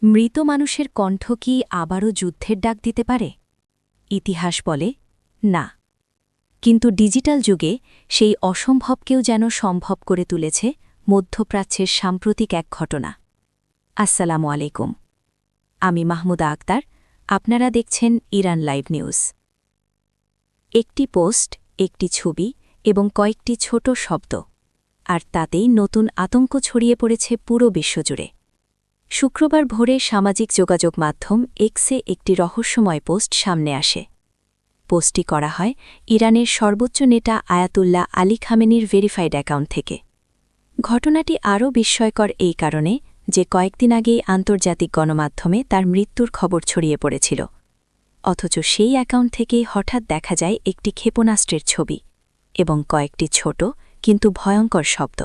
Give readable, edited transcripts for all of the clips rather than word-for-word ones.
মৃত মানুষের কণ্ঠ কি আবারও যুদ্ধের ডাক দিতে পারে? ইতিহাস বলে না, কিন্তু ডিজিটাল যুগে সেই অসম্ভবকেও যেন সম্ভব করে তুলেছে মধ্যপ্রাচ্যের সাম্প্রতিক এক ঘটনা। আসসালামু আলাইকুম, আমি মাহমুদা আক্তার, আপনারা দেখছেন ইরান লাইভ নিউজ। একটি পোস্ট, একটি ছবি এবং কয়েকটি ছোট শব্দ, আর তাতেই নতুন আতঙ্ক ছড়িয়ে পড়েছে পুরো বিশ্বজুড়ে। শুক্রবার ভোরে সামাজিক যোগাযোগ মাধ্যম এক্সে একটি রহস্যময় পোস্ট সামনে আসে। পোস্টটি করা হয় ইরানের সর্বোচ্চ নেতা আয়াতুল্লাহ আলী খামেনির ভেরিফাইড অ্যাকাউন্ট থেকে। ঘটনাটি আরও বিস্ময়কর এই কারণে যে কয়েকদিন আগেই আন্তর্জাতিক গণমাধ্যমে তার মৃত্যুর খবর ছড়িয়ে পড়েছিল, অথচ সেই অ্যাকাউন্ট থেকেই হঠাৎ দেখা যায় একটি ক্ষেপণাস্ত্রের ছবি এবং কয়েকটি ছোট কিন্তু ভয়ঙ্কর শব্দ।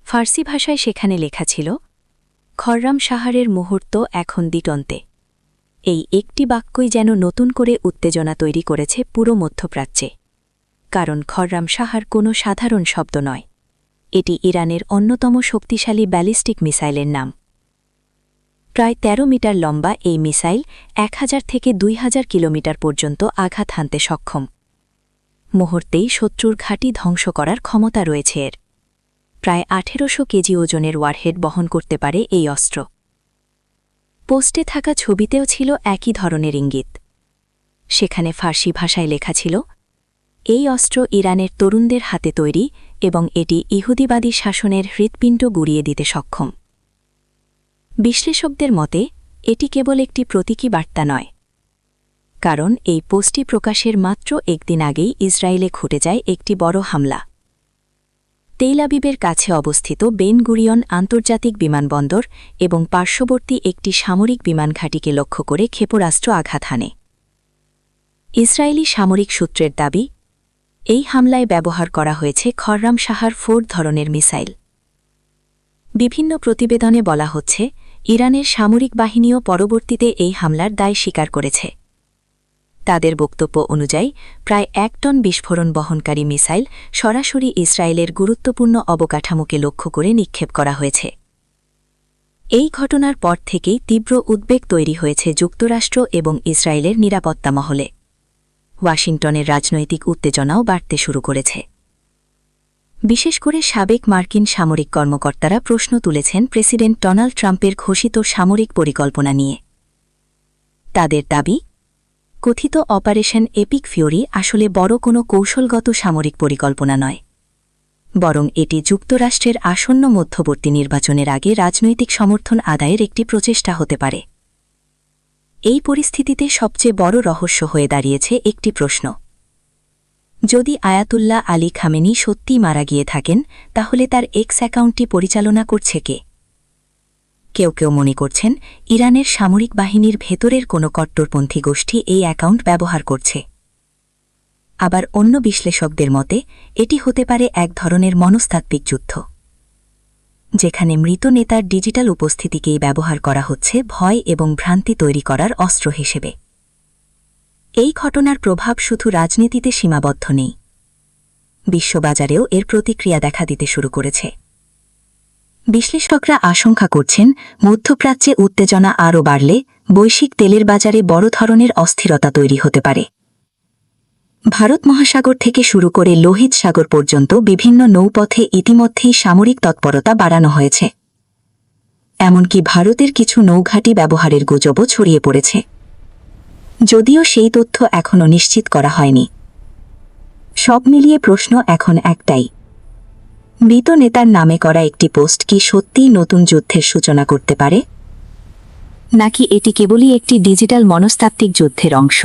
ফার্সি ভাষায় সেখানে লেখা ছিল, খররাম শাহরের মুহূর্ত এখন দিগন্তে। এই একটি বাক্যই যেন নতুন করে উত্তেজনা তৈরি করেছে পুরো মধ্যপ্রাচ্যে, কারণ খররাম শাহর কোনো সাধারণ শব্দ নয়, এটি ইরানের অন্যতম শক্তিশালী ব্যালিস্টিক মিসাইলের নাম। প্রায় ১৩ মিটার লম্বা এই মিসাইল ১,০০০ থেকে ২,০০০ কিলোমিটার পর্যন্ত আঘাত হানতে সক্ষম। মুহূর্তেই শত্রুর ঘাঁটি ধ্বংস করার ক্ষমতা রয়েছে এর। প্রায় ১৮০০ কেজি ওজনের ওয়ারহেড বহন করতে পারে এই অস্ত্র। পোস্টে থাকা ছবিতেও ছিল একই ধরনের ইঙ্গিত। সেখানে ফার্সি ভাষায় লেখা ছিল, এই অস্ত্র ইরানের তরুণদের হাতে তৈরি এবং এটি ইহুদিবাদী শাসনের হৃৎপিণ্ড গুঁড়িয়ে দিতে সক্ষম। বিশ্লেষকদের মতে এটি কেবল একটি প্রতীকী বার্তা নয়, কারণ এই পোস্টটি প্রকাশের মাত্র একদিন আগেই ইসরায়েলে ঘটে যায় একটি বড় হামলা। তেল আবিবের কাছে অবস্থিত বেন গুরিয়ন আন্তর্জাতিক বিমানবন্দর এবং পার্শ্ববর্তী একটি সামরিক বিমান ঘাঁটিকে লক্ষ্য করে ক্ষেপণাস্ত্র আঘাত হানে। ইসরায়েলি সামরিক সূত্রের দাবি, এই হামলায় ব্যবহার করা হয়েছে খররাম শাহর 4 ধরনের মিসাইল। বিভিন্ন প্রতিবেদনে বলা হচ্ছে, ইরানের সামরিক বাহিনীও পরবর্তীতে এই হামলার দায় স্বীকার করেছে। তাদের বক্তব্য অনুযায়ী প্রায় ১ টন বিস্ফোরণ বহনকারী মিসাইল সরাসরি ইসরায়েলের গুরুত্বপূর্ণ অবকাঠামোকে লক্ষ্য করে নিক্ষেপ করা হয়েছে। এই ঘটনার পর থেকেই তীব্র উদ্বেগ তৈরি হয়েছে যুক্তরাষ্ট্র এবং ইসরায়েলের নিরাপত্তা মহলে। ওয়াশিংটনের রাজনৈতিক উত্তেজনাও বাড়তে শুরু করেছে। বিশেষ করে সাবেক মার্কিন সামরিক কর্মকর্তারা প্রশ্ন তুলেছেন প্রেসিডেন্ট ডোনাল্ড ট্রাম্পের ঘোষিত সামরিক পরিকল্পনা নিয়ে। তাদের দাবি, কথিত অপারেশন এপিক ফিউরি আসলে বড় কোনো কৌশলগত সামরিক পরিকল্পনা নয়, বরং এটি যুক্তরাষ্ট্রের আসন্ন মধ্যবর্তী নির্বাচনের আগে রাজনৈতিক সমর্থন আদায়ের একটি প্রচেষ্টা হতে পারে। এই পরিস্থিতিতে সবচেয়ে বড় রহস্য হয়ে দাঁড়িয়েছে একটি প্রশ্ন, যদি আয়াতুল্লাহ আলী খামেনি সত্যিই মারা গিয়ে থাকেন, তাহলে তার এক্স অ্যাকাউন্টটি পরিচালনা করছে কে? কেউ কেউ মনে করছেন ইরানের সামরিক বাহিনীর ভেতরের কোনো কট্টরপন্থী গোষ্ঠী এই অ্যাকাউন্ট ব্যবহার করছে। আবার অন্য বিশ্লেষকদের মতে এটি হতে পারে এক ধরনের মনস্তাত্ত্বিক যুদ্ধ, যেখানে মৃত নেতার ডিজিটাল উপস্থিতিকেই ব্যবহার করা হচ্ছে ভয় এবং ভ্রান্তি তৈরি করার অস্ত্র হিসেবে। এই ঘটনার প্রভাব শুধু রাজনীতিতে সীমাবদ্ধ নেই, বিশ্ববাজারেও এর প্রতিক্রিয়া দেখা দিতে শুরু করেছে। বিশ্লেষকরা আশঙ্কা করছেন মধ্যপ্রাচ্যে উত্তেজনা আরও বাড়লে বৈশ্বিক তেলের বাজারে বড় ধরনের অস্থিরতা তৈরি হতে পারে। ভারত মহাসাগর থেকে শুরু করে লোহিত সাগর পর্যন্ত বিভিন্ন নৌপথে ইতিমধ্যেই সামরিক তৎপরতা বাড়ানো হয়েছে। এমনকি ভারতের কিছু নৌঘাঁটি ব্যবহারের গুজবও ছড়িয়ে পড়েছে, যদিও সেই তথ্য এখনও নিশ্চিত করা হয়নি। সব মিলিয়ে প্রশ্ন এখন একটাই, মৃত নেতার নামে করা একটি পোস্ট কি সত্যিই নতুন যুদ্ধের সূচনা করতে পারে, নাকি এটি কেবলই একটি ডিজিটাল মনস্তাত্ত্বিক যুদ্ধের অংশ?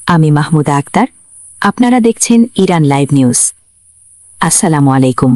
আমি মাহমুদা আক্তার, আপনারা দেখছেন ইরান লাইভ নিউজ। আসসালামু আলাইকুম।